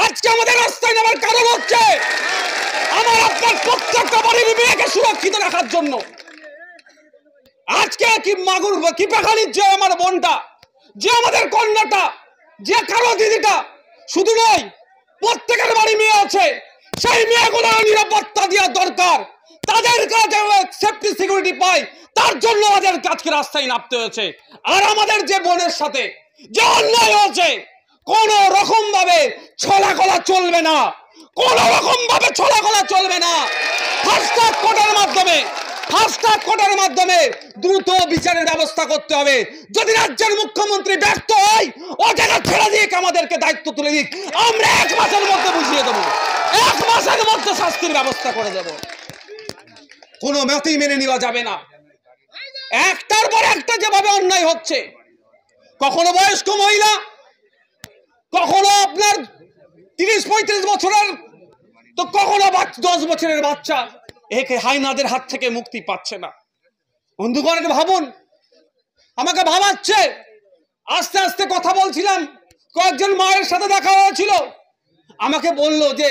আজকে আমাদের রাস্তায় নামার কারণ হচ্ছে আমার আপনার প্রত্যেকটা বাড়ির মেয়েকে সুরক্ষিত রাখার জন্য। আজকে কি পেখালির যে আমার বোনটা, যে আমাদের কন্যাটা, যে কালো দিদিটা, শুধু নয় প্রত্যেকের বাড়ি মেয়ে আছে, সেই মেয়েগুলো নিরাপত্তা দেওয়া দরকার, তাদের কাছে সেফটি সিকিউরিটি পায়, তার জন্য আমাদের আজকে রাস্তায় নামতে হয়েছে। আর আমাদের যে বোনের সাথে যে অন্যায় হয়েছে, কোন রকম ভাবে ছলাকলা চলবে না, কোন রকম ভাবে ছলাকলা চলবে না। ফাস্ট্র্যাক কোর্টের মাধ্যমে দ্রুত বিচারের ব্যবস্থা করতে হবে। যদি রাজ্যের মুখ্যমন্ত্রী ব্যর্থ হয়, ও জায়গা ছেড়ে দিয়ে আমাদেরকে দায়িত্ব তুলে দিক, আমরা 1 মাসের মধ্যে বুঝিয়ে দেবো, 1 মাসের মধ্যে শাস্তির ব্যবস্থা করে দেব। কোনো মতেই মেনে নেওয়া যাবে না। একটার পর একটা যেভাবে অন্যায় হচ্ছে, কখনো বয়স্ক মহিলা, কখনো আপনার 30-35 বছরের, তো কখনো 10 বছরের বাচ্চা একে হাইনাদের হাত থেকে মুক্তি পাচ্ছে না। বন্ধুগণ, ভাবুন, আমাকে ভাবাচ্ছে। আস্তে আস্তে কথা বলছিলাম, কয়েকজন মায়ের সাথে দেখা হয়েছিল, আমাকে বলল যে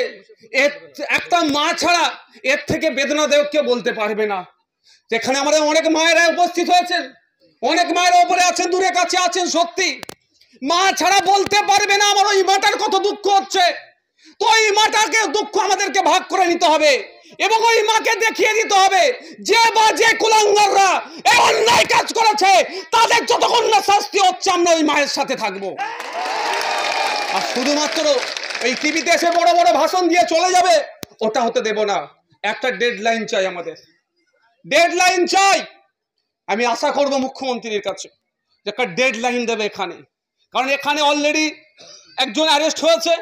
একটা মা ছাড়া এর থেকে বেদনাদায়ক কেউ বলতে পারবে না। যেখানে আমাদের অনেক মায়েরা উপস্থিত হয়েছেন, অনেক মায়েরা উপরে আছেন, দূরে কাছে আছেন, সত্যি মা ছাড়া বলতে পারবে না আমার ওই মাটার কত দুঃখ হচ্ছে। তো ওই মাটাকে দুঃখ আমাদেরকে ভাগ করে নিতে হবে এবং ওই মাকে দেখিয়ে দিতে হবে যে বাজে কুলাঙ্গাররা এই অন্যায় কাজ করেছে, তাদের যতক্ষণ না শাস্তি হচ্ছে আমরা ওই মায়ের সাথে থাকবো। আর শুধুমাত্র এই টিভিতে এসে বড় বড় ভাষণ দিয়ে চলে যাবে, ওটা হতে দেব না। একটা ডেডলাইন চাই, আমাদের ডেডলাইন চাই। আমি আশা করব মুখ্যমন্ত্রীর কাছে যে একটা ডেডলাইন দেবে এখানে, কারণ এখানে অলরেডি একজন অ্যারেস্ট হয়েছে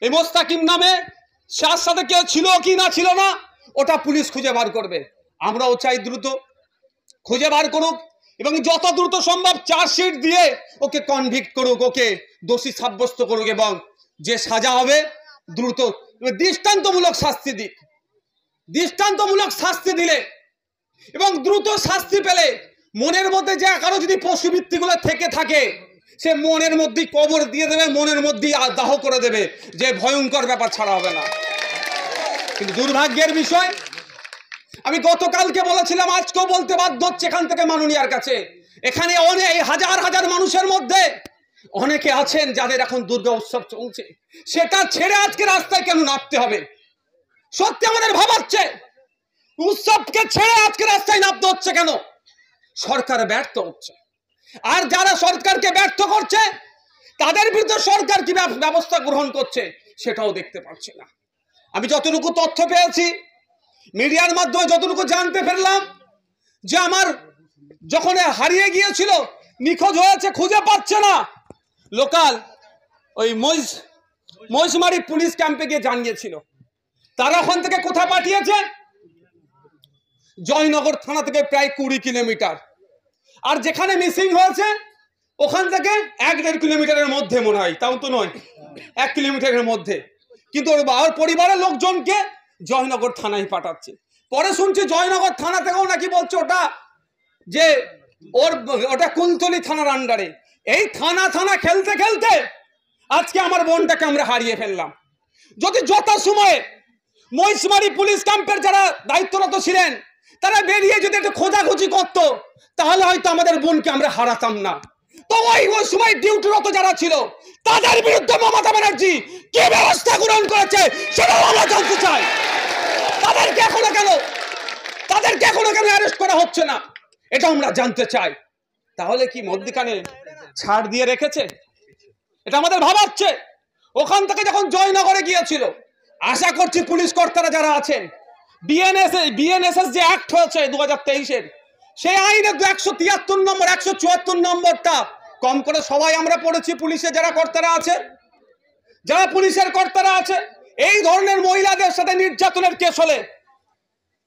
এই মোস্তাকিম নামে। তার সাথে কেউ ছিল কি না ছিল না ওটা পুলিশ খুঁজে বার করবে। আমরাও চাই দ্রুত খুঁজে বার করুক এবং যত দ্রুত সম্ভব চার্জশিট দিয়ে ওকে কনভিক্ট করুক, ওকে দোষী সাব্যস্ত করুক এবং যে সাজা হবে দ্রুত দৃষ্টান্তমূলক শাস্তি দিক। দৃষ্টান্তমূলক শাস্তি দিলে এবং দ্রুত শাস্তি পেলে মনের মধ্যে যে কারো যদি পশুবৃত্তিগুলো থেকে থাকে, সে মনের মধ্যেই কবর দিয়ে দেবে, মনের মধ্যেই দাহ করে দেবে, যে ভয়ঙ্কর ব্যাপার ছাড়া হবে না। কিন্তু দুর্ভাগ্যের বিষয়, আমি গতকালকে বলেছিলাম, আজকেও বলতে বাধ্য হচ্ছে এখান থেকে মাননীয়ার কাছে, এখানে অনেক হাজার হাজার মানুষের মধ্যে অনেকে আছেন যাদের এখন দুর্গা উৎসব চলছে, সেটা ছেড়ে আজকে রাস্তায় কেন নামতে হবে? সত্যি আমাদের ভাবাচ্ছে, উৎসবকে ছেড়ে আজকে রাস্তায় নামতে হচ্ছে কেন? সরকার ব্যর্থ হচ্ছে। আর যারা সরকারকে ব্যর্থ করছে তাদের বিরুদ্ধে সরকার কি ব্যবস্থা গ্রহণ করছে সেটাও দেখতে পাচ্ছি না। আমি যতটুকু তথ্য পেয়েছি মিডিয়ার মাধ্যমে, যতটুকু জানতে পারলাম, যে আমার যখন হারিয়ে গিয়েছিল, নিখোঁজ হয়েছে, খুঁজে পাচ্ছে না, লোকাল ওই মহিষমারি পুলিশ ক্যাম্পে গিয়ে জানিয়েছিল। তারা ওখান থেকে কোথায় পাঠিয়েছে? জয়নগর থানা থেকে প্রায় 20 কিলোমিটার। আর যেখানে মিসিং হয়েছে ওখান থেকে 1-1.5 কিলোমিটারের মধ্যে মনে হয়, তাও তো নয়, 1 কিলোমিটারের মধ্যে। কিন্তু ওর পরিবারের লোকজনকে জয়নগর থানায় পাঠাচ্ছে। পরে শুনছি জয়নগর থানা থেকেও নাকি বলছে ওটা কুলতলি থানার আন্ডারে। এই থানা খেলতে খেলতে আজকে আমার বোনটাকে আমরা হারিয়ে ফেললাম। যদি যথাসময়ে মহিষমারি পুলিশ ক্যাম্পের যারা দায়িত্বরত ছিলেন তারা বেরিয়ে যদি একটু খোঁজাখুঁজি করতো, তাহলে হয়তো আমাদের বোনকে আমরা হারাতাম না। তো ওই সময় ডিউটিরত যারা ছিল তাদের বিরুদ্ধে মমতা ব্যানার্জি কি ব্যবস্থা গ্রহণ করেছে সেটাও আমরা জানতে চাই। তাদেরকে এখনো কেন অ্যারেস্ট করা হচ্ছে না এটা আমরা জানতে চাই। তাহলে কি মধ্যখানে ছাড় দিয়ে রেখেছে? এটা আমাদের ভাবাচ্ছে। ওখান থেকে যখন জয়নগরে গিয়েছিল, আশা করছি পুলিশ কর্তারা যারা আছেন, বিএনএসএস যে অ্যাক্ট হয়েছে 2023-এর, সেই আইনে 173 নম্বর 174 নম্বরটা কম করে সবাই আমরা পড়েছি। পুলিশের যারা কর্তারা আছে, যারা পুলিশের কর্তারা আছে, এই ধরনের মহিলাদের সাথে নির্যাতনের কেস হলে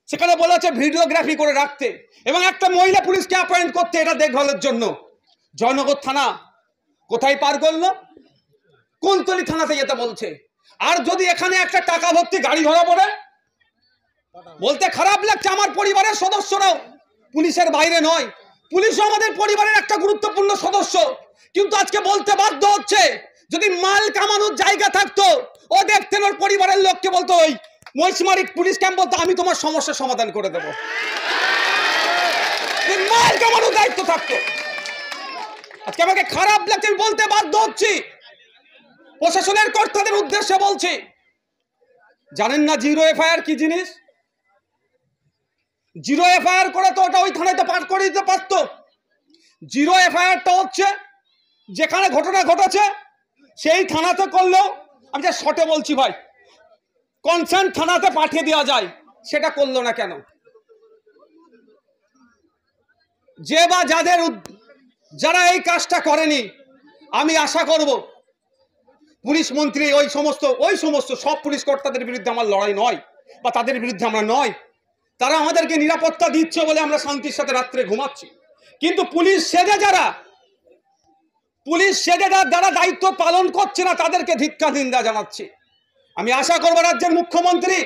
সেখানে বলেছে ভিডিওগ্রাফি করে রাখতে এবং একটা মহিলা পুলিশকে অ্যাপয়েন্ট করতে, এটা দেখভালের জন্য। জয়নগর থানা কোথায় পার করলো? কুলতলি থানাতে যেতে বলছে। আর যদি এখানে একটা টাকা ভর্তি গাড়ি ধরা পড়ে, বলতে খারাপ লাগছে, আমার পরিবারের সদস্যরাও পুলিশের বাইরে নয়, পুলিশও আমাদের পরিবারের একটা গুরুত্বপূর্ণ সদস্য। কিন্তু আজকে বলতে বাধ্য হচ্ছে, যদি মাল কামানোর জায়গা থাকতো ও দেখতেন ওর পরিবারের লোককে বলতো, ওই মহিষমারি পুলিশ ক্যাম্প বলতো, আমি তোমার সমস্যার সমাধান করে দেবো। মায়ের কামানোর দায়িত্ব থাকতো। আজকে আমাকে খারাপ লাগছে, আমি বলতে বাধ্য হচ্ছি, প্রশাসনের কর্তাদের উদ্দেশ্যে বলছি, জানেন না জিরো এফআইআর কি জিনিস? জিরো এফআইআর করে তো ওটা ওই থানায় পাঠ করে দিতে পারতো। জিরো এফআইআরটা হচ্ছে যেখানে ঘটনা ঘটেছে সেই থানাতে করলেও, আমি যা শর্টে বলছি ভাই, কনসার্ন থানাতে পাঠিয়ে দেওয়া যায়, সেটা করলো না কেন? যে বা যারা এই কাজটা করেনি, আমি আশা করব পুলিশ মন্ত্রী ওই সমস্ত সব পুলিশ কর্তাদের বিরুদ্ধে আমার লড়াই নয়, বা তাদের বিরুদ্ধে আমরা নয়, তারা আমাদেরকে নিরাপত্তা দিচ্ছে বলে আমরা শান্তির সাথে রাত্রে ঘুমাচ্ছি। কিন্তু পুলিশ সেজে যারা দায়িত্ব পালন করছে না, তাদেরকে ধিক্কার নিন্দা জানাচ্ছি। আমি আশা করব রাজ্যের মুখ্যমন্ত্রী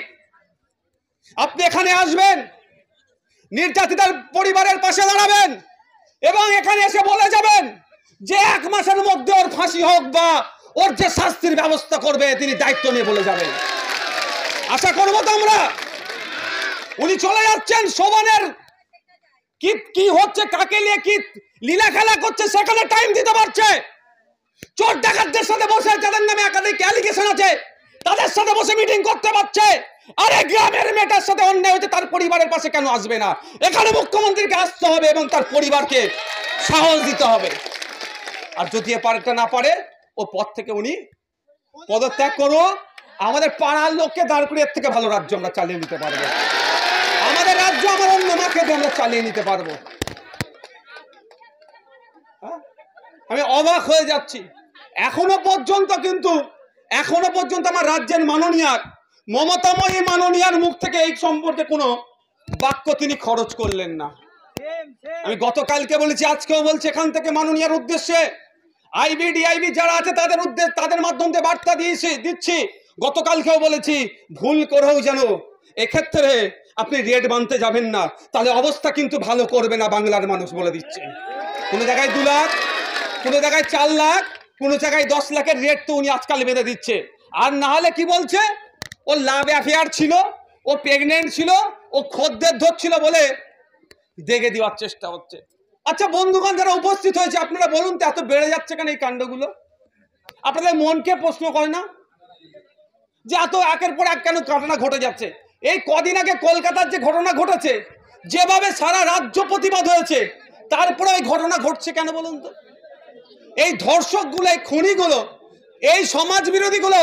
আপনি এখানে আসবেন, নির্যাতিতার পরিবারের পাশে দাঁড়াবেন এবং এখানে এসে বলে যাবেন যে 1 মাসের মধ্যে ওর ফাঁসি হোক বা ওর যে শাস্তির ব্যবস্থা করবে তিনি দায়িত্ব নিয়ে বলে যাবেন। আশা করবো তো আমরা। উনি চলে যাচ্ছেন, শোভনের কি হচ্ছে, কাকে নিয়ে কি লীলা খেলা করছে সেখানে টাইম দিতে পারছে। চোর ডাকাতদের সাথে বসে, যাদের নামে একাধিক অ্যালিগেশন আছে, তাদের সাথে বসে মিটিং করতে পারছে। আরে গ্রামের মেয়েটার সাথে অন্যায় হচ্ছে, তার পরিবারের পাশে কেন আসবে না? এখানে মুখ্যমন্ত্রীকে আসতে হবে এবং তার পরিবারকে সাহস দিতে হবে। আর যদি পারটা না পারে, ও পদ থেকে উনি পদত্যাগ করো। আমাদের পাড়ার লোককে দাঁড় করে এর থেকে ভালো রাজ্য আমরা চালিয়ে নিতে পারবো। আমাদের রাজ্য আমার অন্য মাকে আমরা চালিয়ে নিতে পারবো। আমি অবাক হয়ে যাচ্ছি, এখনো পর্যন্ত আমার রাজ্যের মাননীয়ার মমতাময়ী মাননীয়ার মুখ থেকে এই সম্পর্কে কোনো বাক্য তিনি খরচ করলেন না। আমি গতকালকে বলেছি, আজকেও বলছি, এখান থেকে মাননীয়ার উদ্দেশ্যে আইবি ডিআইবি যারা আছে তাদের মাধ্যমে বার্তা দিচ্ছি। গতকালকেও বলেছি, ভুল করেও যেন এক্ষেত্রে আপনি রেট বানতে যাবেন না, তাহলে অবস্থা কিন্তু ভালো করবে না বাংলার মানুষ বলে দিচ্ছে। কোনো জায়গায় 2 লাখ, কোনো জায়গায় 4 লাখ, কোনো জায়গায় 10 লাখের রেট তো উনি আজকাল বেঁধে দিচ্ছে। আর না হলে কি বলছে, ও লাভ অ্যাফেয়ার ছিল, ও প্রেগনেন্ট ছিল, ও খদ্দের ধরছিল বলে দেখে দেওয়ার চেষ্টা হচ্ছে। আচ্ছা বন্ধুগণ যারা উপস্থিত হয়েছে, আপনারা বলুন তো, এত বেড়ে যাচ্ছে কেন এই কাণ্ডগুলো? আপনাদের মনকে প্রশ্ন করে না যে এত একের পর এক কেন ঘটনা ঘটে যাচ্ছে? এই কদিন আগে কলকাতার যে ঘটনা ঘটেছে, যেভাবে সারা রাজ্য প্রতিবাদ হয়েছে, তারপরে এই ঘটনা ঘটছে কেন বলুন তো? এই ধর্ষকগুলো, এই খুনিগুলো, এই সমাজ বিরোধীগুলো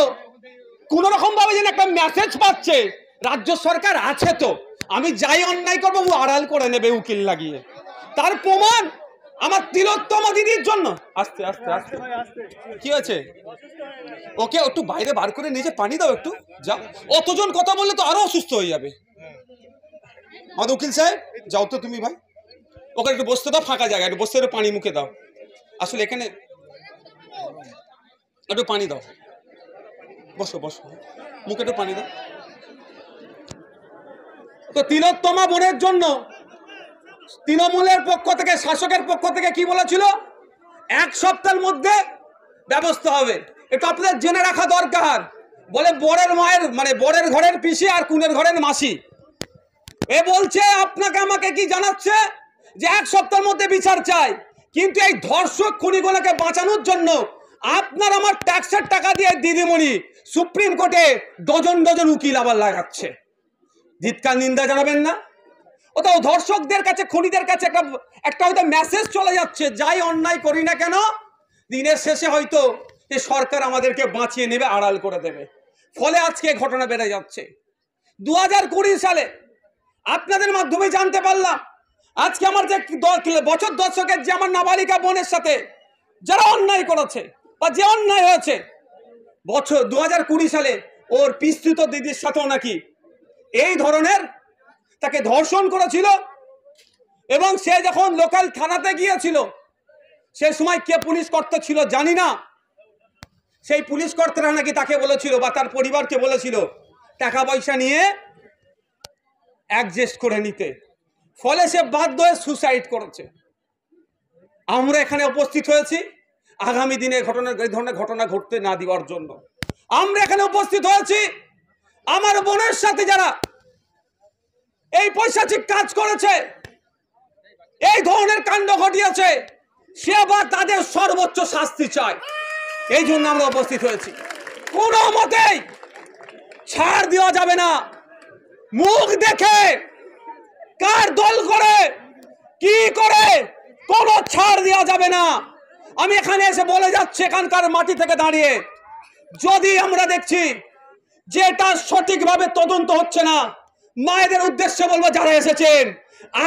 কোন রকম ভাবে যেন একটা মেসেজ পাচ্ছে, রাজ্য সরকার আছে তো, আমি যাই অন্যায় করবো ও আড়াল করে নেবে উকিল লাগিয়ে। তার প্রমাণ আমার তিলোত্তমা দিদির জন্য। আস্তে আস্তে আস্তে, কি হয়েছে? ওকে একটু বাইরে বার করে নিজে পানি দাও একটু, যাও। অতজন কথা বললে তো আরো অসুস্থ হয়ে যাবে। আমাদের উকিল সাহেব, যাও তো তুমি ভাই, ওকে একটু বসতে দাও, ফাঁকা জায়গা, একটু বসতে, একটু পানি মুখে দাও। আসলে এখানে একটু পানি দাও, বসো বসো, মুখে একটু পানি দাও। তো তিলোত্তমা বোনের জন্য তৃণমূলের পক্ষ থেকে, শাসকের পক্ষ থেকে কি বলেছিল? 1 সপ্তাহের মধ্যে ব্যবস্থা হবে। এটা আপনাদের জেনে রাখা দরকার। বলে বরের মায়ের, মানে বরের ঘরের পিসি আর কুনের ঘরের মাসি, এ বলছে আপনাকে আমাকে কি জানাচ্ছে যে 1 সপ্তাহের মধ্যে বিচার চাই। কিন্তু এই ধর্ষক খুনিগুলোকে বাঁচানোর জন্য আপনার আমার ট্যাক্সের টাকা দিয়ে দিদিমণি সুপ্রিম কোর্টে ডজন ডজন উকিল আবার লাগাচ্ছে। ধিক্কার নিন্দা জানাবেন না? ওটাও ধর্ষকদের কাছে, খুনিদের কাছে একটা হয়তো মেসেজ চলে যাচ্ছে, যাই অন্যায় করি না কেন, দিনের শেষে হয়তো যে সরকার আমাদেরকে বাঁচিয়ে নেবে, আড়াল করে দেবে। ফলে আজকে ঘটনা বেড়ে যাচ্ছে। 2020 সালে আপনাদের মাধ্যমে জানতে পারলাম, আজকে আমার যে বছর দশকের যে আমার নাবালিকা বোনের সাথে যারা অন্যায় করেছে বা যে অন্যায় হয়েছে, 2020 সালে ওর পিস্তুত দিদির সাথেও নাকি এই ধরনের তাকে ধর্ষণ করেছিল। এবং সে যখন লোকাল থানাতে গিয়েছিল, সে সময় কে পুলিশ কর্তা ছিল জানি না, সেই পুলিশ কর্তারা নাকি তাকে বলেছিল বা তার পরিবারকে বলেছিল টাকা পয়সা নিয়ে অ্যাডজাস্ট করে নিতে। ফলে সে বাধ্য হয়ে সুসাইড করেছে। আমরা এখানে উপস্থিত হয়েছি আগামী দিনে এই ধরনের ঘটনা ঘটতে না দেওয়ার জন্য। আমরা এখানে উপস্থিত হয়েছি আমার বোনের সাথে যারা এই পৈশাচিক কাজ করেছে, এই ধরনের কাণ্ড ঘটিয়েছে, সে আবার তাদের সর্বোচ্চ শাস্তি চায়। এই জন্য আমরা উপস্থিত হয়েছি। কোনো মতেই ছাড় দেওয়া যাবে না। মুখ দেখে কার দল করে কি করে কোনো ছাড় দেওয়া যাবে না। আমি এখানে এসে বলে যাচ্ছি এখানকার মাটি থেকে দাঁড়িয়ে, যদি আমরা দেখছি যে এটা সঠিকভাবে তদন্ত হচ্ছে না, মায়েদের উদ্দেশ্যে বলবো যারা এসেছেন,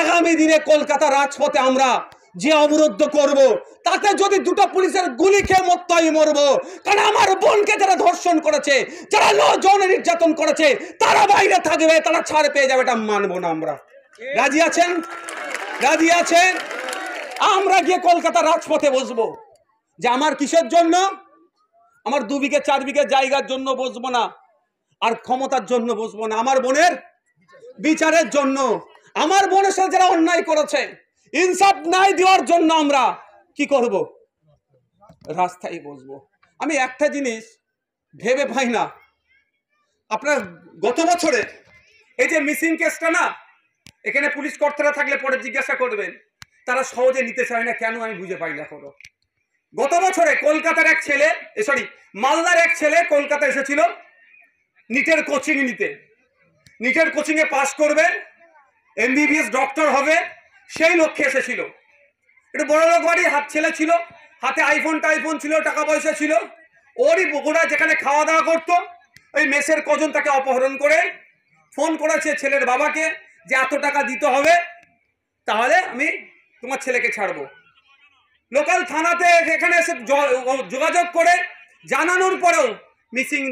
আগামী দিনে কলকাতা রাজপথে আমরা যে অবরুদ্ধ করব, তাতে যদি দুটো পুলিশের গুলি খেয়ে মরতে হয় মরবো। কারণ আমার বোনকে যারা ধর্ষণ করেছে, যারা যৌন নির্যাতন করেছে, তারা বাইরে থাকবে, তারা ছাড় পেয়ে যাবে, এটা মানবো না আমরা। রাজি আছেন? রাজি আছেন? আমরা গিয়ে কলকাতা রাজপথে বসবো। যে আমার কিসের জন্য? আমার 2 বিঘে 4 বিঘে জায়গার জন্য বসবো না, আর ক্ষমতার জন্য বসবো না, আমার বোনের বিচারের জন্য। আমার বোনের সাথে যারা অন্যায় করেছে, ইনসাফ নাই দেওয়ার জন্য আমরা কি করব? রাস্তায় বসবো। আমি একটা জিনিস ভেবে পাই না, আপনার গত বছরে এই যে মিসিং কেসটা না, এখানে পুলিশ কর্তারা থাকলে পরে জিজ্ঞাসা করবেন, তারা সহজে নিতে চায় না কেন, আমি বুঝে পাই না কোনো। গত বছরে কলকাতার এক ছেলে, মালদার এক ছেলে কলকাতা এসেছিল নিটের কোচিং নিতে। নিটের কোচিংয়ে পাস করবে, MBBS ডক্টর হবে, সেই লক্ষ্যে এসেছিল। একটু বড় লোক বাড়ি, হাত ছেলে ছিল, হাতে আইফোন ছিল, টাকা পয়সা ছিল। ওরই বগুড়া যেখানে খাওয়া দাওয়া করতো, ওই মেসের কজন তাকে অপহরণ করে ফোন করেছে ছেলের বাবাকে যে এত টাকা দিতে হবে, তাহলে আমি তোমার ছেলেকে ছাড়বো। লোকাল থানাতে এখানে এসে যোগাযোগ করে জানানোর পরেও মিসিং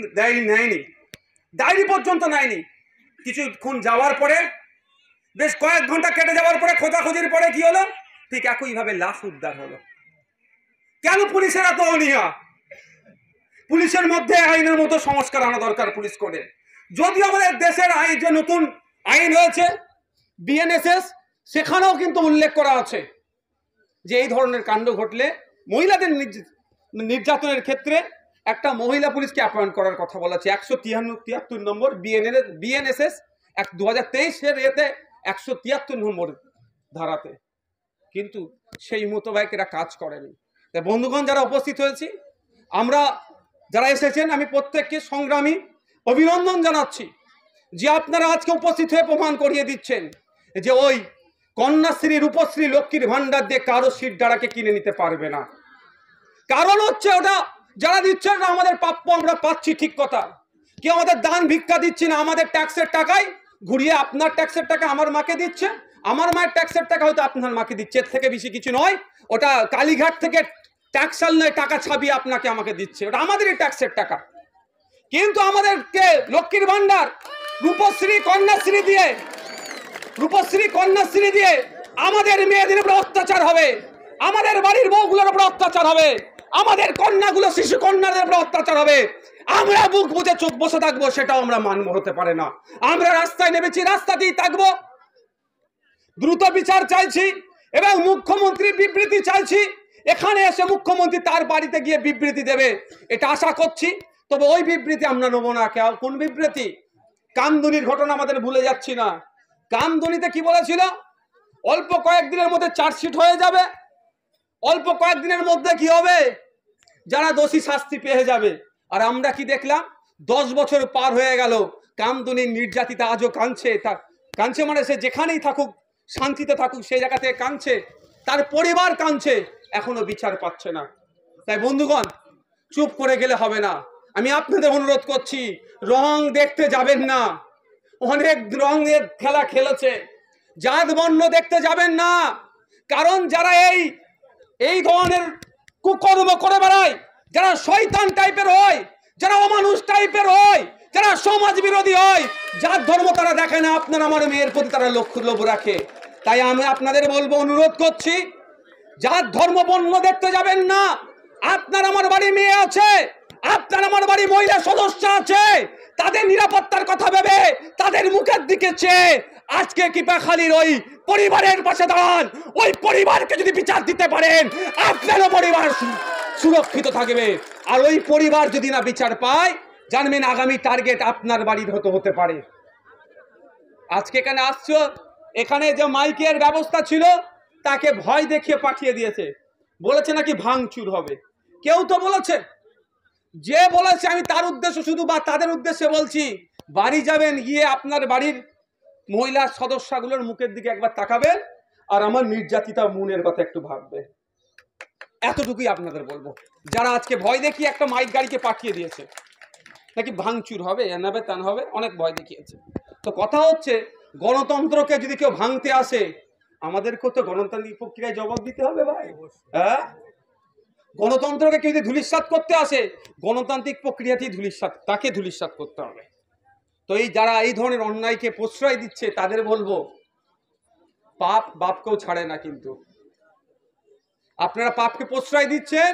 নেয়নি, ডায়েরি পর্যন্ত নেয়নি। কিছুক্ষণ যাওয়ার পরে, বেশ কয়েক ঘন্টা কেটে যাওয়ার পরে, খোঁজাখুঁজির পরে কি হলো, ঠিক একইভাবে লাশ উদ্ধার হলো। কেন পুলিশের এত অনীহা? পুলিশের মধ্যে আইনের মতো সংস্কার আনা দরকার পুলিশ কোডে। যদিও আমাদের দেশের আইন যে নতুন আইন হয়েছে BNSS, সেখানেও কিন্তু উল্লেখ করা আছে যে এই ধরনের কাণ্ড ঘটলে মহিলাদের নির্যাতনের ক্ষেত্রে একটা মহিলা পুলিশকে অ্যাপয়েন্ট করার কথা বলা আছে। 173 নম্বর BNSS 2023-এর এতে 173 নম্বর ধারাতে, কিন্তু সেই মোতাবেক এরা কাজ করেনি। তাই বন্ধুগণ যারা উপস্থিত হয়েছি, আমরা যারা এসেছেন, আমি প্রত্যেককে সংগ্রামী অভিনন্দন জানাচ্ছি যে আপনারা আজকে উপস্থিত হয়ে প্রমাণ করিয়ে দিচ্ছেন যে ওই কন্যাশ্রী, রূপশ্রী, লক্ষ্মীর ভান্ডার দিয়ে কারো সিট ডাড়াকে কিনে নিতে পারবে না। কারণ হচ্ছে ওটা যারা দিচ্ছে না আমাদের প্রাপ্য, আমরা পাচ্ছি ঠিক কথা। কেউ আমাদের দান ভিক্ষা দিচ্ছি না, আমাদের ট্যাক্সের টাকায় ঘুরিয়ে আপনার ট্যাক্সের টাকা আমার মাকে দিচ্ছে, আমার মায়ের ট্যাক্সের টাকা হয়তো আপনার মাকে দিচ্ছে। এর থেকে বেশি কিছু নয়। ওটা কালীঘাট থেকে ট্যাক্সাল নয়, টাকা ছাপিয়ে আপনাকে আমাকে দিচ্ছে, ওটা আমাদেরই ট্যাক্সের টাকা। কিন্তু আমাদেরকে লক্ষ্মীর ভান্ডার, রূপশ্রী, কন্যাশ্রী দিয়ে আমাদের মেয়েদের উপর অত্যাচার হবে, আমাদের বাড়ির বউগুলোর উপর অত্যাচার হবে, আমাদের কন্যাগুলো, শিশু কন্যাদের উপর অত্যাচার হবে। আমরা বুক বুঝে চোখ বসে থাকবো, সেটাও আমরা মানব হতে পারে না। আমরা রাস্তায় নেমেছি, রাস্তাতেই থাকবো। দ্রুত বিচার চাইছি এবং মুখ্যমন্ত্রী বিবৃতি চাইছি। এখানে এসে মুখ্যমন্ত্রী তার বাড়িতে গিয়ে বিবৃতি দেবে, এটা আশা করছি। তবে ওই বিবৃতি আমরা নেবো না। কোন বিবৃতি? কামদুনির ঘটনা আমাদের ভুলে যাচ্ছি না। কামদুনিতে কি বলেছিল? অল্প কয়েকদিনের মধ্যে চার্জশিট হয়ে যাবে, অল্প কয়েকদিনের মধ্যে কি হবে, যারা দোষী শাস্তি পেয়ে যাবে। আর আমরা কি দেখলাম? 10 বছর পার হয়ে গেল, কামদুনির নির্যাতিতা আজও কাঁদছে। কাঁদছে মানে সে যেখানেই থাকুক, শান্তিতে থাকুক, সেই জায়গা থেকে কাঁদছে, তার পরিবার কাঁদছে, এখনো বিচার পাচ্ছে না। তাই বন্ধুগণ, চুপ করে গেলে হবে না। আমি আপনাদের অনুরোধ করছি, রং দেখতে যাবেন না। অনেক রঙের খেলা খেলেছে, জাত বর্ণ দেখতে যাবেন না। কারণ যারা এই ধরনের কুকর্ম করে বেড়ায়, যারা শয়তান টাইপের হয়, যারা অমানুষ টাইপের হয়, যারা সমাজ বিরোধী হয়, জাত ধর্ম তারা দেখে না, আপনার আমার মেয়ের প্রতি তারা লোভ রাখে। তাই আমি আপনাদের বলবো, অনুরোধ করছি, জাত ধর্ম বর্ণ দেখতে যাবেন না। আপনার আমার বাড়ি মেয়ে আছে, আপনার আমার বাড়ি মহিলা সদস্য আছে, তাদের নিরাপত্তার কথা ভেবে, তাদের মুখের দিকে চেয়ে আজকে কিপাখালীর ওই পরিবারের পাশে দাঁড়ান। ওই পরিবারকে যদি বিচার দিতে পারেন, আপনারও পরিবার সুরক্ষিত থাকবে। আর ওই পরিবার যদি না বিচার পায়, জানবেন আগামী টার্গেট আপনার বাড়ির হতে পারে। আজকে এখানে আসছো, এখানে যে মাইকের ব্যবস্থা ছিল তাকে ভয় দেখিয়ে পাঠিয়ে দিয়েছে, বলেছে নাকি ভাঙচুর হবে। কেউ তো বলেছে, যে বলেছে আমি তার উদ্দেশ্য শুধু বা তাদের উদ্দেশ্যে বলছি, বাড়ি যাবেন, গিয়ে আপনার বাড়ির মহিলা সদস্যগুলোর মুখের দিকে একবার তাকাবেন আর আমার নির্যাতিতা মনের কথা একটু ভাববে। এতটুকুই আপনাদের বলবো। যারা আজকে ভয় দেখিয়ে একটা মাইক গাড়িকে পাঠিয়ে দিয়েছে নাকি ভাঙচুর হবে, এনাবে তান হবে, অনেক ভয় দেখিয়েছে। তো কথা হচ্ছে, গণতন্ত্রকে যদি কেউ ভাঙতে আসে, আমাদেরকেও তো গণতান্ত্রিক প্রক্রিয়ায় জবাব দিতে হবে ভাই। হ্যাঁ, গণতন্ত্রকে কেউ যদি ধূলিসাৎ করতে আসে, গণতান্ত্রিক প্রক্রিয়াতেই তাকে ধূলিসাৎ করতে হবে। তো এই যারা এই ধরনের অন্যায়কে প্রশ্রয় দিচ্ছে তাদের বলবো, পাপ বাপকেও ছাড়ে না। কিন্তু আপনারা পাপকে প্রশ্রয় দিচ্ছেন,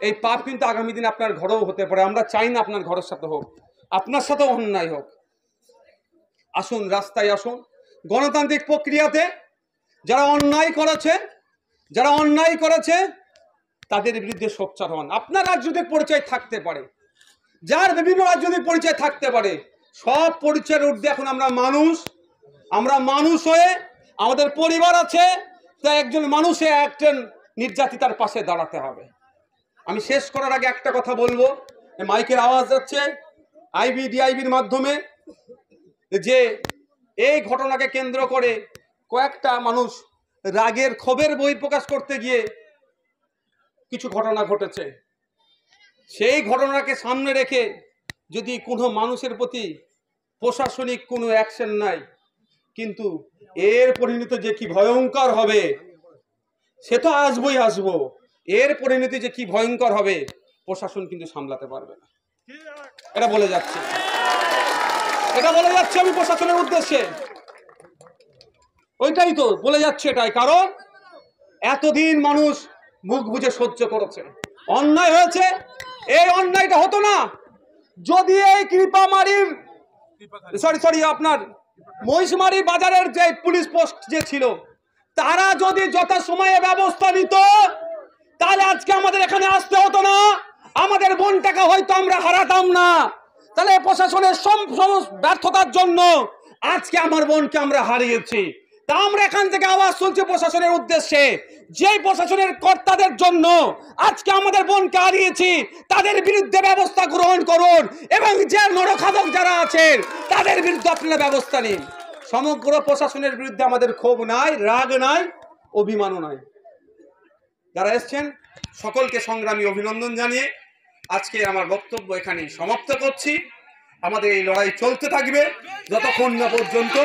এই পাপ কিন্তু আগামী দিন আপনার ঘরেও হতে পারে। আমরা চাই না আপনার ঘরের সাথে হোক, আপনার সাথেও অন্যায় হোক। আসুন, রাস্তায় আসুন, গণতান্ত্রিক প্রক্রিয়াতে যারা অন্যায় করেছে তাদের বিরুদ্ধে সোচ্চার হন। আপনার রাজনৈতিক পরিচয় থাকতে পারে, যার বিভিন্ন রাজনৈতিক পরিচয় থাকতে পারে, সব পরিচয়ের ঊর্ধ্বে এখন আমরা মানুষ হয়ে, আমাদের পরিবার আছে, তাই একজন মানুষে একজন নির্যাতিতার পাশে দাঁড়াতে হবে। আমি শেষ করার আগে একটা কথা বলবো, মাইকের আওয়াজ যাচ্ছে আইবিডিআইবির মাধ্যমে, যে এই ঘটনাকে কেন্দ্র করে কয়েকটা মানুষ রাগের ক্ষোভের বহিঃপ্রকাশ করতে গিয়ে কিছু ঘটনা ঘটেছে। সেই ঘটনাকে সামনে রেখে যদি কোনো মানুষের প্রতি প্রশাসনিক কোনো অ্যাকশন নাই, কিন্তু এর পরিণতি যে কি ভয়ঙ্কর হবে সে তো আসবো। এর পরিণতি যে কি ভয়ঙ্কর হবে প্রশাসন কিন্তু সামলাতে পারবে না। এটা বলে যাচ্ছে আমি প্রশাসনের উদ্দেশ্যে, ওইটাই তো বলে যাচ্ছে। এটাই কারণ এতদিন মানুষ মুখ বুজে সহ্য করেছে, অন্যায় হয়েছে। এই অন্যায়টা হতো না যদি এই আপনার মহিষমারি বাজারের যে পুলিশ পোস্ট যে ছিল, তারা যদি যথাসময়ে ব্যবস্থা নিত, তাহলে আজকে আমাদের এখানে আসতে হতো না, আমাদের বোনটাকে হয়তো আমরা হারাতাম না। তাহলে প্রশাসনের ব্যর্থতার জন্য আজকে আমার বোনকে আমরা হারিয়েছি। তা আমরা এখান থেকে আওয়াজ শুনছি প্রশাসনের উদ্দেশ্যে, যে প্রশাসনের কর্তাদের জন্য আজকে আমাদের বোনকে হারিয়েছি, তাদের বিরুদ্ধে ব্যবস্থা গ্রহণ করুন, এবং যে নরখাদক যারা আছেন তাদের বিরুদ্ধে আপনারা ব্যবস্থা নিন। সমগ্র প্রশাসনের বিরুদ্ধে আমাদের ক্ষোভ নাই, রাগ নাই, অভিমানও নাই। যারা এসছেন সকলকে সংগ্রামী অভিনন্দন জানিয়ে আজকে আমার বক্তব্য এখানে সমাপ্ত করছি। আমাদের এই লড়াই চলতে থাকবে যতক্ষণ না পর্যন্ত